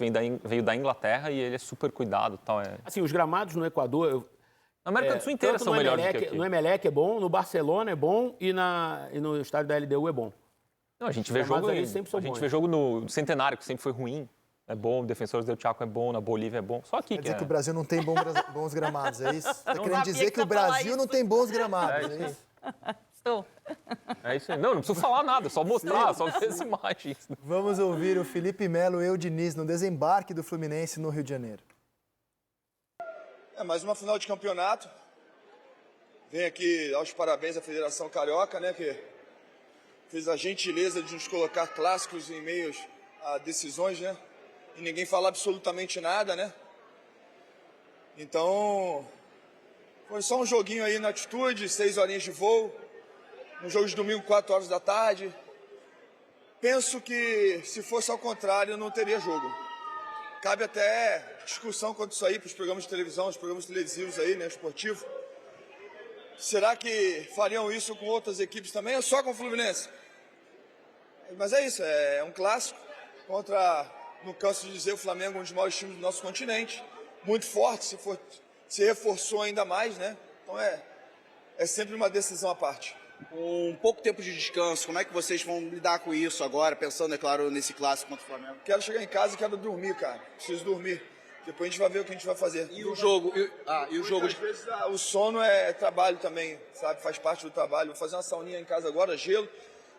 que veio da Inglaterra e ele é super cuidado e tal. Assim, os gramados no Equador... Na América do Sul inteira são melhores do que aqui. No Emelec é bom, no Barcelona é bom e no estádio da LDU é bom. Não, a gente vê jogo no Centenário, que sempre foi ruim. É bom, o Defensores del Chaco é bom, na Bolívia é bom. Só aqui Quer dizer que o Brasil não tem bons gramados, é isso? Está querendo dizer que o Brasil não tem bons gramados, é isso? Estou. É isso aí. Não preciso falar nada, só mostrar, só ver as imagens. Vamos ouvir o Felipe Melo e o Diniz no desembarque do Fluminense no Rio de Janeiro. Mais uma final de campeonato. Venho aqui dar os parabéns à Federação Carioca, né, que fez a gentileza de nos colocar clássicos em meio a decisões, né? E ninguém falar absolutamente nada, né? Então, foi só um joguinho aí na altitude, 6 horinhas de voo. Um jogo de domingo, 4 horas da tarde. Penso que se fosse ao contrário, não teria jogo. Cabe até discussão quanto isso aí para os programas de televisão, os programas televisivos aí, né, esportivos. Será que fariam isso com outras equipes também ou só com o Fluminense? Mas é isso, é um clássico contra, não canso de dizer, o Flamengo, um dos maiores times do nosso continente. Muito forte, se reforçou ainda mais, né? Então é sempre uma decisão à parte. Com pouco tempo de descanso, como é que vocês vão lidar com isso agora, pensando, é claro, nesse clássico contra o Flamengo? Quero chegar em casa e quero dormir, cara. Preciso dormir. Depois a gente vai ver o que a gente vai fazer. E o jogo? Às vezes, o sono é trabalho também, sabe? Faz parte do trabalho. Vou fazer uma sauninha em casa agora, gelo.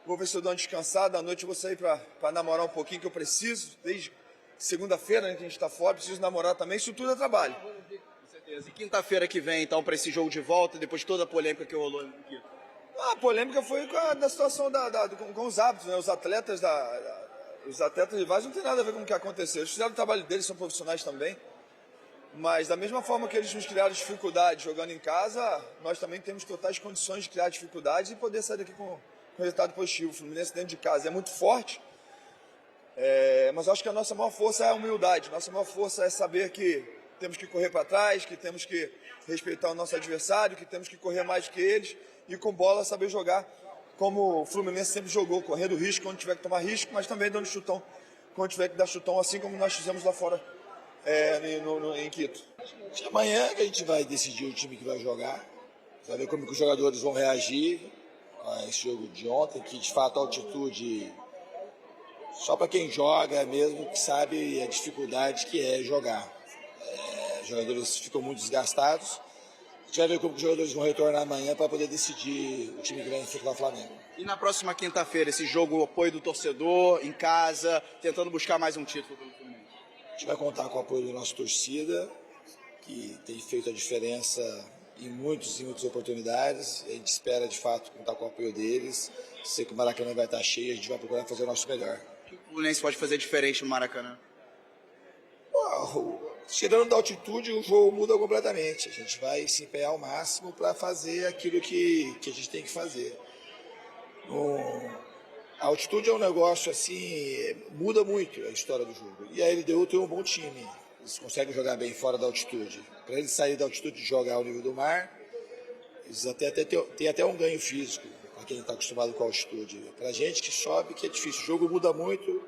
Vou ver se eu dou uma descansada. À noite eu vou sair para namorar um pouquinho, que eu preciso. Desde segunda-feira, né, que a gente está fora, preciso namorar também. Isso tudo é trabalho. Com certeza. E quinta-feira que vem, então, para esse jogo de volta, depois de toda a polêmica que rolou aqui? A polêmica foi da situação com os hábitos, né? Os atletas rivais não tem nada a ver com o que aconteceu. Eles fizeram o trabalho deles, são profissionais também. Mas da mesma forma que eles nos criaram dificuldades jogando em casa, nós também temos totais condições de criar dificuldades e poder sair daqui com resultado positivo. O Fluminense dentro de casa é muito forte, mas acho que a nossa maior força é a humildade. Nossa maior força é saber que temos que correr para trás, que temos que respeitar o nosso adversário, que temos que correr mais que eles e com bola saber jogar como o Fluminense sempre jogou, correndo risco quando tiver que tomar risco, mas também dando chutão quando tiver que dar chutão, assim como nós fizemos lá fora em Quito. Amanhã que a gente vai decidir o time que vai jogar, vai ver como que os jogadores vão reagir a esse jogo de ontem, que de fato a altitude, só para quem joga mesmo, que sabe a dificuldade que é jogar. Os jogadores ficam muito desgastados. A gente vai ver como os jogadores vão retornar amanhã para poder decidir o time que vai enfrentar o Flamengo. E na próxima quinta-feira, esse jogo, o apoio do torcedor, em casa, tentando buscar mais um título pelo Fluminense? A gente vai contar com o apoio da nossa torcida, que tem feito a diferença em muitas oportunidades. A gente espera, de fato, contar com o apoio deles. Sei que o Maracanã vai estar cheio, a gente vai procurar fazer o nosso melhor. O que o Fluminense pode fazer diferente no Maracanã? Tirando da altitude, o jogo muda completamente. A gente vai se empenhar ao máximo para fazer aquilo que a gente tem que fazer. A altitude é um negócio assim, muda muito a história do jogo. E a LDU tem um bom time. Eles conseguem jogar bem fora da altitude. Para eles saírem da altitude e jogar ao nível do mar, eles têm até um ganho físico, para quem está acostumado com a altitude. Para a gente que sobe, que é difícil. O jogo muda muito.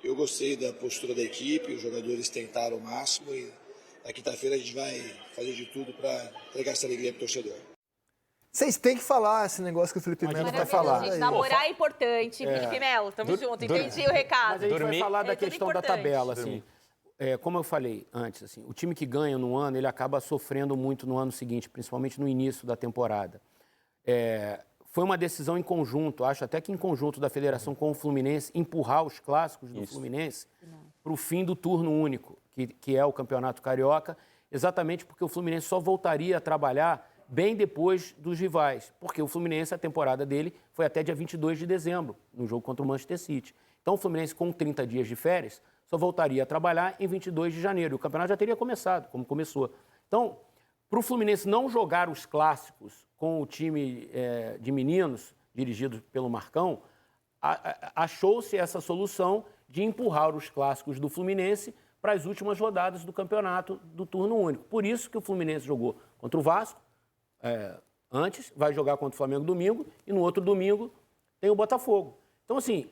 Eu gostei da postura da equipe, os jogadores tentaram o máximo e na quinta-feira a gente vai fazer de tudo para entregar essa alegria para o torcedor. Vocês têm que falar esse negócio que o Felipe Melo vai falar. Gente, namorar é importante. Felipe Melo, tamo junto, entendi o recado. Mas a gente vai falar da questão da tabela, assim. Como eu falei antes, assim, o time que ganha no ano, ele acaba sofrendo muito no ano seguinte, principalmente no início da temporada. Foi uma decisão em conjunto, acho até que em conjunto da federação com o Fluminense, empurrar os clássicos do Fluminense para o fim do turno único, que é o Campeonato Carioca, exatamente porque o Fluminense só voltaria a trabalhar bem depois dos rivais, porque o Fluminense, a temporada dele foi até dia 22 de dezembro, no jogo contra o Manchester City. Então o Fluminense, com 30 dias de férias, só voltaria a trabalhar em 22 de janeiro. E o campeonato já teria começado, como começou. Então, para o Fluminense não jogar os clássicos com o time de meninos, dirigido pelo Marcão, achou-se essa solução de empurrar os clássicos do Fluminense para as últimas rodadas do campeonato do turno único. Por isso que o Fluminense jogou contra o Vasco antes, vai jogar contra o Flamengo domingo, e no outro domingo tem o Botafogo. Então, assim,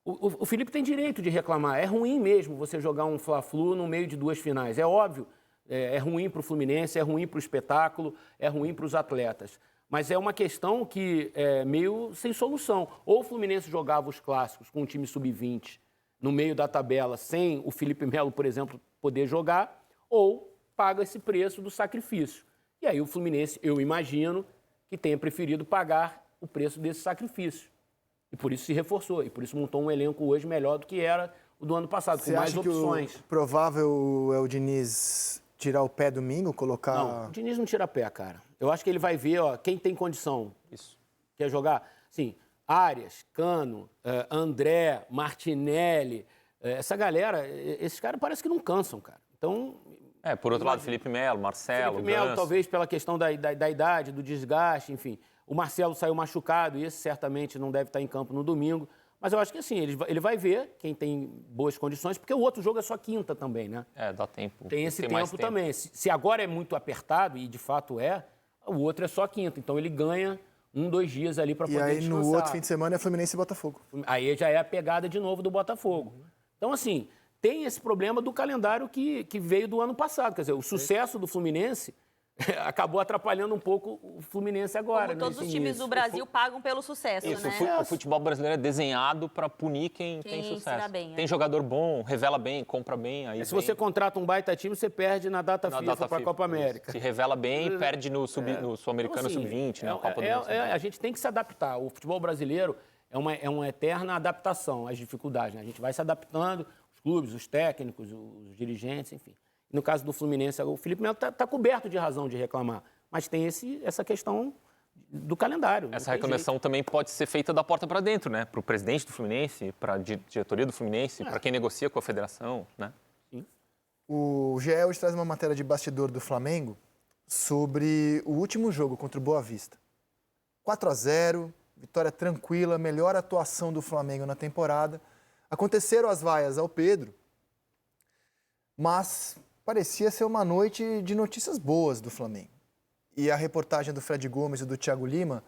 O Felipe tem direito de reclamar. É ruim mesmo você jogar um Fla-Flu no meio de 2 finais. É óbvio. É ruim para o Fluminense, é ruim para o espetáculo, é ruim para os atletas. Mas é uma questão que é meio sem solução. Ou o Fluminense jogava os clássicos com um time sub-20 no meio da tabela, sem o Felipe Melo, por exemplo, poder jogar, ou paga esse preço do sacrifício. E aí o Fluminense, eu imagino, que tenha preferido pagar o preço desse sacrifício. E por isso se reforçou, e por isso montou um elenco hoje melhor do que era o do ano passado, com mais opções. Que o provável é o Diniz tirar o pé domingo, colocar... Não, o Diniz não tira pé, cara. Eu acho que ele vai ver, ó, quem tem condição. Isso. Quer jogar? Sim, Arias, Cano, André, Martinelli, essa galera, esses caras parece que não cansam, cara. Então... por outro lado, Felipe Melo, Marcelo, Felipe Melo, talvez pela questão da idade, do desgaste, enfim. O Marcelo saiu machucado e esse certamente não deve estar em campo no domingo. Mas eu acho que assim, ele vai ver quem tem boas condições, porque o outro jogo é só quinta também, né? Dá tempo. Tem esse tempo também. Se agora é muito apertado, e de fato o outro é só quinta. Então ele ganha 2 dias ali para poder descansar. E aí no outro fim de semana é Fluminense e Botafogo. Aí já é a pegada de novo do Botafogo. Então assim, tem esse problema do calendário que veio do ano passado. Quer dizer, o sucesso do Fluminense acabou atrapalhando um pouco o Fluminense agora. Como todos os times do Brasil pagam pelo sucesso, isso, né? O futebol brasileiro é desenhado para punir quem tem sucesso. Bem, tem jogador bom, revela bem, compra bem. Aí se você contrata um baita time, você perde na data FIFA para a Copa América. Se revela bem, perde no Sul-Americano então, assim, Sub-20, na Copa do Mundo. A gente tem que se adaptar. O futebol brasileiro é uma eterna adaptação às dificuldades, né? A gente vai se adaptando, os clubes, os técnicos, os dirigentes, enfim. No caso do Fluminense, o Felipe Melo está coberto de razão de reclamar, mas tem essa questão do calendário. Essa reclamação também pode ser feita da porta para dentro, né? Para o presidente do Fluminense, para a diretoria do Fluminense, para quem negocia com a federação, né? Sim. O GE hoje traz uma matéria de bastidor do Flamengo sobre o último jogo contra o Boa Vista. 4-0, vitória tranquila, melhor atuação do Flamengo na temporada. Aconteceram as vaias ao Pedro, mas parecia ser uma noite de notícias boas do Flamengo. E a reportagem do Fred Gomes e do Thiago Lima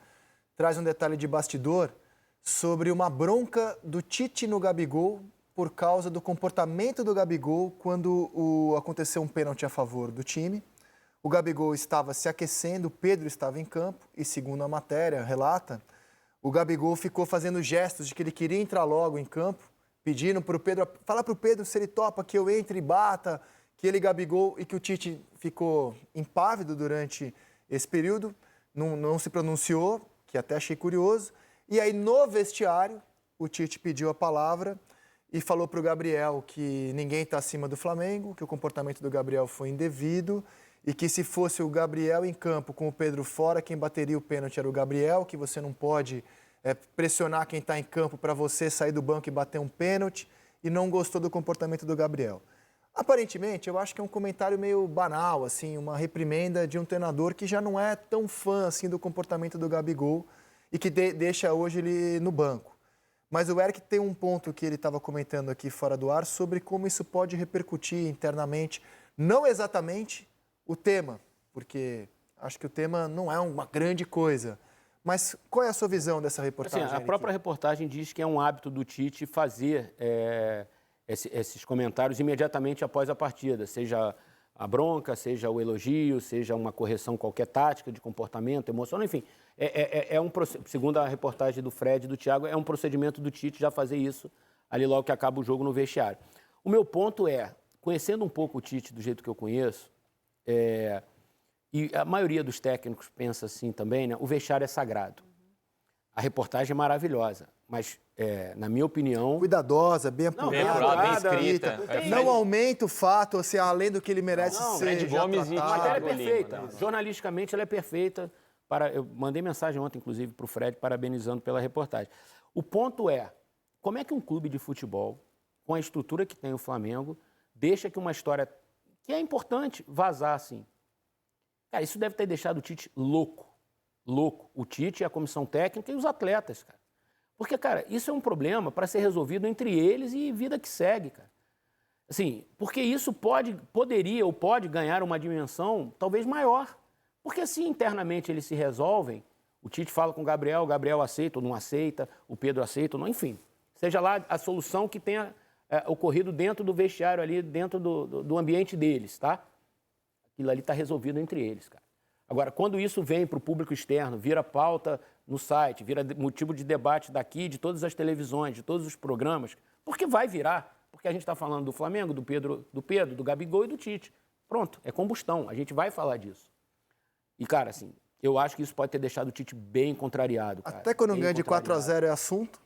traz um detalhe de bastidor sobre uma bronca do Tite no Gabigol por causa do comportamento do Gabigol quando aconteceu um pênalti a favor do time. O Gabigol estava se aquecendo, o Pedro estava em campo e, segundo a matéria, relata, o Gabigol ficou fazendo gestos de que ele queria entrar logo em campo, pedindo para o Pedro, falar para o Pedro se ele topa que eu entre e bata, que ele Gabigol, e que o Tite ficou impávido durante esse período, não se pronunciou, que até achei curioso. E aí, no vestiário, o Tite pediu a palavra e falou para o Gabriel que ninguém está acima do Flamengo, que o comportamento do Gabriel foi indevido e que se fosse o Gabriel em campo com o Pedro fora, quem bateria o pênalti era o Gabriel, que você não pode pressionar quem está em campo para você sair do banco e bater um pênalti, e não gostou do comportamento do Gabriel. Aparentemente, eu acho que é um comentário meio banal, assim, uma reprimenda de um treinador que já não é tão fã assim, do comportamento do Gabigol e que deixa hoje ele no banco. Mas o Eric tem um ponto que ele estava comentando aqui fora do ar sobre como isso pode repercutir internamente, não exatamente o tema, porque acho que o tema não é uma grande coisa. Mas qual é a sua visão dessa reportagem? Assim, a própria reportagem diz que é um hábito do Tite fazer esses comentários imediatamente após a partida, seja a bronca, seja o elogio, seja uma correção qualquer tática de comportamento, emocional, enfim. Segundo a reportagem do Fred e do Thiago, é um procedimento do Tite já fazer isso ali logo que acaba o jogo no vestiário. O meu ponto é, conhecendo um pouco o Tite do jeito que eu conheço, e a maioria dos técnicos pensa assim também, né? O vestiário é sagrado. A reportagem é maravilhosa, mas, na minha opinião... Cuidadosa, bem apurada, bem escrita. Não aumenta o fato, assim, além do que ele merece ser já tratado. A matéria é perfeita. Jornalisticamente, ela é perfeita. Eu mandei mensagem ontem, inclusive, para o Fred, parabenizando pela reportagem. O ponto é, como é que um clube de futebol, com a estrutura que tem o Flamengo, deixa que uma história que é importante vazar assim? Cara, isso deve ter deixado o Tite louco. Louco. O Tite, a comissão técnica e os atletas, cara. Porque, cara, isso é um problema para ser resolvido entre eles e vida que segue, cara. Assim, porque isso poderia ou pode ganhar uma dimensão talvez maior. Porque assim, internamente eles se resolvem, o Tite fala com o Gabriel aceita ou não aceita, o Pedro aceita ou não, enfim. seja lá a solução que tenha ocorrido dentro do vestiário ali, dentro do ambiente deles, tá? Aquilo ali está resolvido entre eles, cara. Agora, quando isso vem para o público externo, vira pauta no site, vira motivo de debate daqui, de todas as televisões, de todos os programas, porque vai virar, porque a gente está falando do Flamengo, do Pedro, do Gabigol e do Tite. Pronto, é combustão, a gente vai falar disso. E, cara, assim, eu acho que isso pode ter deixado o Tite bem contrariado, cara. Até quando ganha de 4-0 é assunto.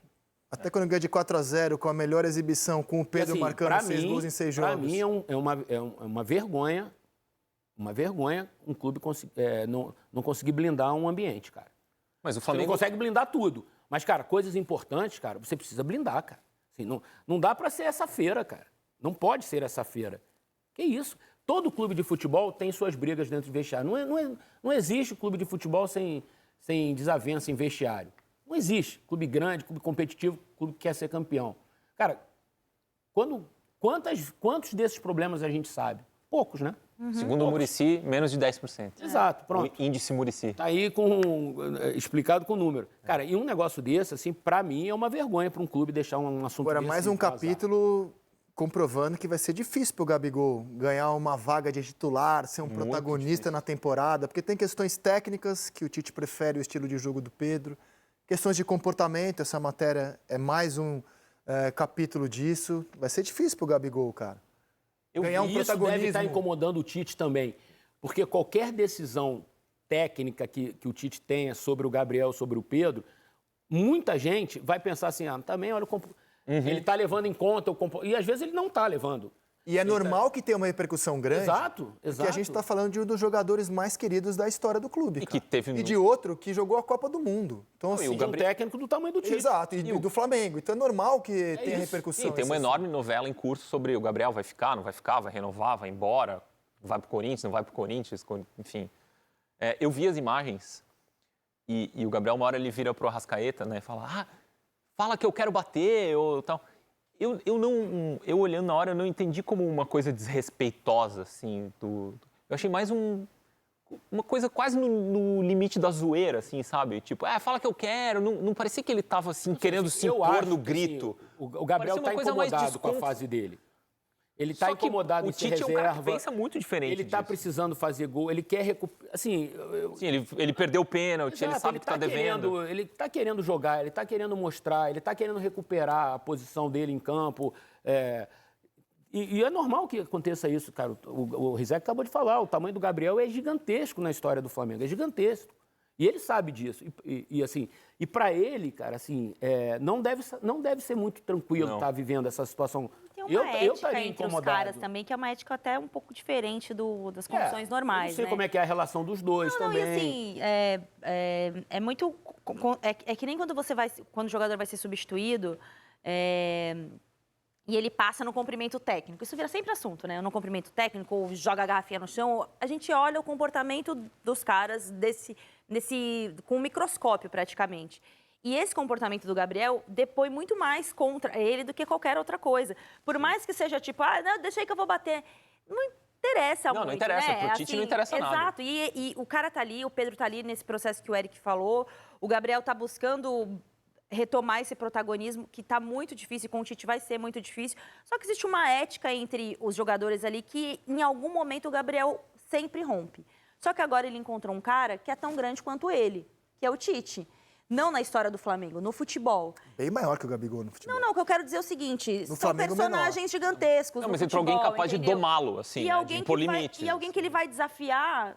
Até quando ganha de 4-0 com a melhor exibição, com o Pedro assim, marcando 6 gols em 6 jogos. Para mim é uma vergonha um clube não conseguir blindar um ambiente, cara. Mas o Você Flamengo... não consegue blindar tudo. Mas, cara, coisas importantes, cara, você precisa blindar, cara. Assim, não dá para ser essa feira, cara. Não pode ser essa feira. Que isso? Todo clube de futebol tem suas brigas dentro do vestiário. Não existe clube de futebol sem desavença em vestiário. Não existe. Clube grande, clube competitivo, clube que quer ser campeão. Cara, quantos desses problemas a gente sabe? Poucos, né? Segundo o Muricy, menos de 10%. Exato, pronto. O índice Muricy. Tá aí explicado com número. Cara, e um negócio desse, assim, pra mim é uma vergonha para um clube deixar um assunto Agora, desse mais um vazar. capítulo comprovando que vai ser difícil pro Gabigol ganhar uma vaga de titular, ser um protagonista na temporada, porque tem questões técnicas, que o Tite prefere o estilo de jogo do Pedro, questões de comportamento, essa matéria é mais um capítulo disso. Vai ser difícil pro Gabigol, cara. Ganhar um Isso protagonismo. deve estar incomodando o Tite também, porque qualquer decisão técnica que o Tite tenha sobre o Gabriel, sobre o Pedro, muita gente vai pensar assim, também, olha, ele está levando em conta e às vezes ele não está levando. E é normal que tenha uma repercussão grande. Exato. Porque a gente está falando de um dos jogadores mais queridos da história do clube. E, que teve... e de outro que jogou a Copa do Mundo. Então, assim, o Gabriel... técnico do tamanho do Tite. Exato, e do Flamengo. Então é normal que tenha repercussão. Sim, tem uma enorme novela em curso sobre o Gabriel vai ficar, não vai ficar, vai renovar, vai embora, vai pro Corinthians, não vai pro Corinthians, enfim. Eu vi as imagens e o Gabriel, uma hora ele vira pro Arrascaeta, né, fala, fala que eu quero bater, ou tal. Eu olhando na hora, eu não entendi como uma coisa desrespeitosa, assim, eu achei mais uma coisa quase no limite da zoeira, assim, sabe? Tipo, fala que eu quero, não parecia que ele estava, assim, querendo se impor no grito. Assim, o Gabriel está incomodado com a fase dele. Ele está incomodado em ser reserva. O Tite é um cara que pensa muito diferente Ele está precisando fazer gol, ele quer recuperar, assim... Sim, ele perdeu o pênalti, ele sabe que está devendo. Ele está querendo jogar, ele está querendo mostrar, ele está querendo recuperar a posição dele em campo. E é normal que aconteça isso, cara. O Rizek acabou de falar, o tamanho do Gabriel é gigantesco na história do Flamengo, é gigantesco. E ele sabe disso. E para ele, cara, assim, não deve ser muito tranquilo estar vivendo essa situação. Tem uma ética entre os caras também, que é uma ética até um pouco diferente das condições normais. Eu não sei como é que é a relação dos dois também. E assim, é muito... É que nem quando o jogador vai ser substituído... E ele passa no cumprimento técnico. Isso vira sempre assunto, né? No cumprimento técnico, ou joga a garrafinha no chão. A gente olha o comportamento dos caras com um microscópio, praticamente. E esse comportamento do Gabriel depõe muito mais contra ele do que qualquer outra coisa. Por mais que seja tipo, não, deixa aí que eu vou bater. Não interessa muito, não interessa. Né? Pro Tite não interessa nada. Exato. E o cara tá ali, o Pedro tá ali nesse processo que o Eric falou. O Gabriel tá buscando... retomar esse protagonismo, que está muito difícil, e com o Tite vai ser muito difícil. Só que existe uma ética entre os jogadores ali que, em algum momento, o Gabriel sempre rompe. Só que agora ele encontrou um cara que é tão grande quanto ele, que é o Tite. Não na história do Flamengo, no futebol. Bem maior que o Gabigol no futebol. Não, o que eu quero dizer é o seguinte, no são Flamengo personagens gigantescos não, no mas futebol, entre alguém capaz entendeu? de domá-lo, assim, de impor limites. E alguém que ele vai desafiar...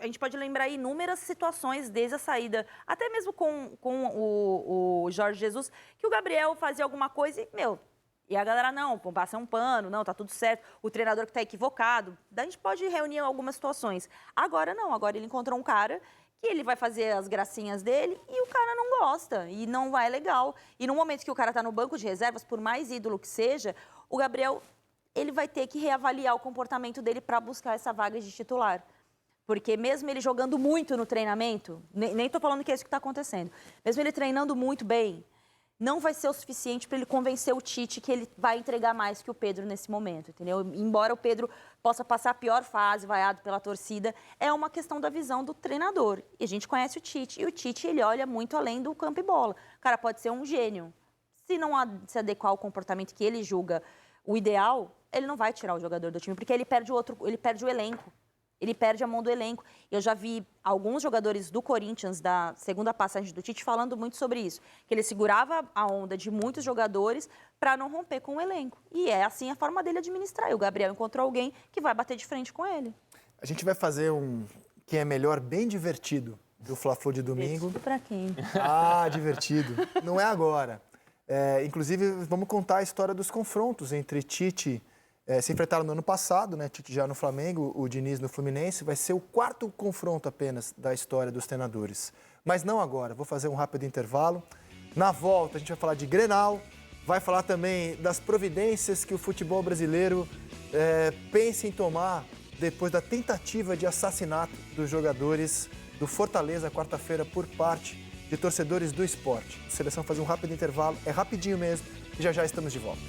a gente pode lembrar inúmeras situações desde a saída, até mesmo com o Jorge Jesus, que o Gabriel fazia alguma coisa e, e a galera, não, passa um pano, não, tá tudo certo, o treinador que tá equivocado. Daí a gente pode reunir algumas situações. Agora não, agora ele encontrou um cara que ele vai fazer as gracinhas dele e o cara não gosta, e não vai legal. E no momento que o cara tá no banco de reservas, por mais ídolo que seja, o Gabriel... ele vai ter que reavaliar o comportamento dele para buscar essa vaga de titular. Porque mesmo ele jogando muito no treinamento, nem estou falando que é isso que está acontecendo, mesmo ele treinando muito bem, não vai ser o suficiente para ele convencer o Tite que ele vai entregar mais que o Pedro nesse momento, entendeu? Embora o Pedro possa passar a pior fase, vaiado pela torcida, é uma questão da visão do treinador. E a gente conhece o Tite, e o Tite, ele olha muito além do campo e bola. O cara pode ser um gênio, se não se adequar ao comportamento que ele julga o ideal, ele não vai tirar o jogador do time, porque ele perde o elenco. Ele perde a mão do elenco. Eu já vi alguns jogadores do Corinthians, da segunda passagem do Tite, falando muito sobre isso. Que ele segurava a onda de muitos jogadores para não romper com o elenco. E é assim a forma dele administrar. E o Gabriel encontrou alguém que vai bater de frente com ele. A gente vai fazer Quem é Melhor bem divertido do Fla-Flu de domingo. Divertido pra quem? Ah, divertido. Não é agora. Inclusive, vamos contar a história dos confrontos entre Tite... se enfrentaram no ano passado, né? Tite já no Flamengo, o Diniz no Fluminense. Vai ser o 4º confronto apenas da história dos treinadores. Mas não agora. Vou fazer um rápido intervalo. Na volta, a gente vai falar de Grenal. Vai falar também das providências que o futebol brasileiro pensa em tomar depois da tentativa de assassinato dos jogadores do Fortaleza, quarta-feira, por parte de torcedores do Sport. A seleção faz um rápido intervalo. É rapidinho mesmo. E já estamos de volta.